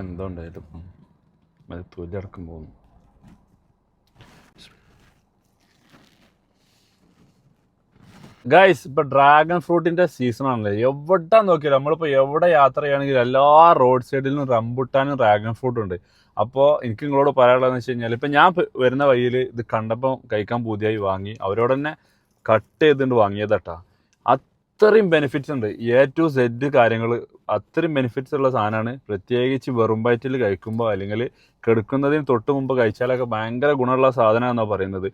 എന്തോ ഉണ്ടായാലും അത് തൊലിയടക്കം പോകുന്നു. ഗൈസ്, ഇപ്പൊ ഡ്രാഗൺ ഫ്രൂട്ടിന്റെ സീസൺ ആണല്ലേ. എവിടെ നോക്കിയാലും നമ്മളിപ്പോ എവിടെ യാത്ര ചെയ്യുകയാണെങ്കിലും എല്ലാ റോഡ് സൈഡിലും റംബുട്ടാനും ഡ്രാഗൺ ഫ്രൂട്ടും ഉണ്ട്. അപ്പോൾ എനിക്ക് നിങ്ങളോട് പറയാനുള്ളതെന്ന് വെച്ച് കഴിഞ്ഞാൽ ഇപ്പം ഞാൻ വരുന്ന വഴിയിൽ ഇത് കണ്ടപ്പോൾ കഴിക്കാൻ പൂതിയായി വാങ്ങി. അവരോട് തന്നെ കട്ട് ചെയ്തുകൊണ്ട് വാങ്ങിയതാട്ടാ. അത്രയും ബെനിഫിറ്റ്സ് ഉണ്ട്. A to Z കാര്യങ്ങൾ അത്രയും ബെനിഫിറ്റ്സ് ഉള്ള സാധനമാണ്. പ്രത്യേകിച്ച് വെറും വയറ്റിൽ കഴിക്കുമ്പോൾ അല്ലെങ്കിൽ കെടുക്കുന്നതിന് തൊട്ട് മുമ്പ് കഴിച്ചാലൊക്കെ ഭയങ്കര ഗുണമുള്ള സാധനമാണെന്നാണ് പറയുന്നത്.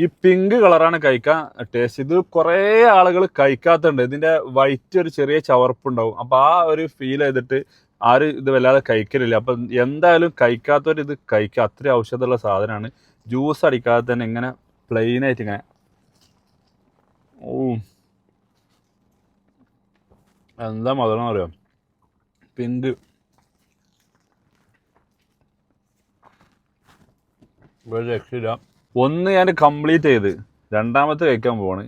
ഈ പിങ്ക് കളറാണ് കഴിക്കാൻ ടേസ്റ്റ്. ഇത് കുറേ ആളുകൾ കഴിക്കാത്തുണ്ട്. ഇതിൻ്റെ വൈറ്റ് ഒരു ചെറിയ ചവർപ്പുണ്ടാവും. അപ്പോൾ ആ ഒരു ഫീൽ ചെയ്തിട്ട് ആരും ഇത് വല്ലാതെ കഴിക്കലില്ല. അപ്പം എന്തായാലും കഴിക്കാത്തവർ ഇത് കഴിക്കുക. അത്രയും ഔഷധമുള്ള സാധനമാണ്. ജ്യൂസ് അടിക്കാതെ തന്നെ ഇങ്ങനെ പ്ലെയിനായിട്ട് ഇങ്ങനെ എന്താ മധുരം അറിയാം. പിങ്ക് ഒരു രക്ഷയില്ല. ഒന്ന് ഞാൻ കംപ്ലീറ്റ് ചെയ്ത് രണ്ടാമത്തെ കഴിക്കാൻ പോവാണ്.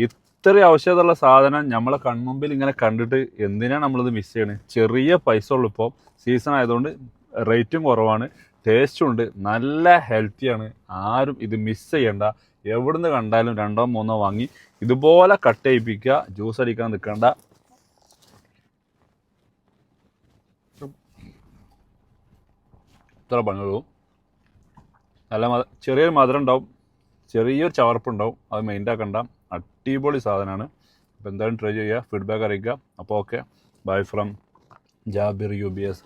ഇത്രയും ഔഷധമുള്ള സാധനം നമ്മളെ കൺമുമ്പിൽ ഇങ്ങനെ കണ്ടിട്ട് എന്തിനാണ് നമ്മളിത് മിസ് ചെയ്യണത്? ചെറിയ പൈസ ഉള്ളൂ. ഇപ്പോൾ സീസൺ ആയതുകൊണ്ട് റേറ്റും കുറവാണ്, ടേസ്റ്റും ഉണ്ട്, നല്ല ഹെൽത്തിയാണ്. ആരും ഇത് മിസ് ചെയ്യണ്ട. എവിടുന്ന് കണ്ടാലും 2-3 വാങ്ങി ഇതുപോലെ കട്ട് ചെയ്യിപ്പിക്കുക. ജ്യൂസ് അടിക്കാൻ നിൽക്കണ്ട. ഇത്ര പണിയുള്ളൂ. നല്ല ചെറിയൊരു മധുരം ഉണ്ടാവും, ചെറിയൊരു ചവർപ്പുണ്ടാവും. അത് മെയിൻറ്റാക്കണ്ട. അടിപൊളി സാധനമാണ്. അപ്പോൾ എന്തായാലും ട്രൈ ചെയ്യുക, ഫീഡ്ബാക്ക് അറിയിക്കുക. അപ്പോൾ okay, bye from Jabir UBS.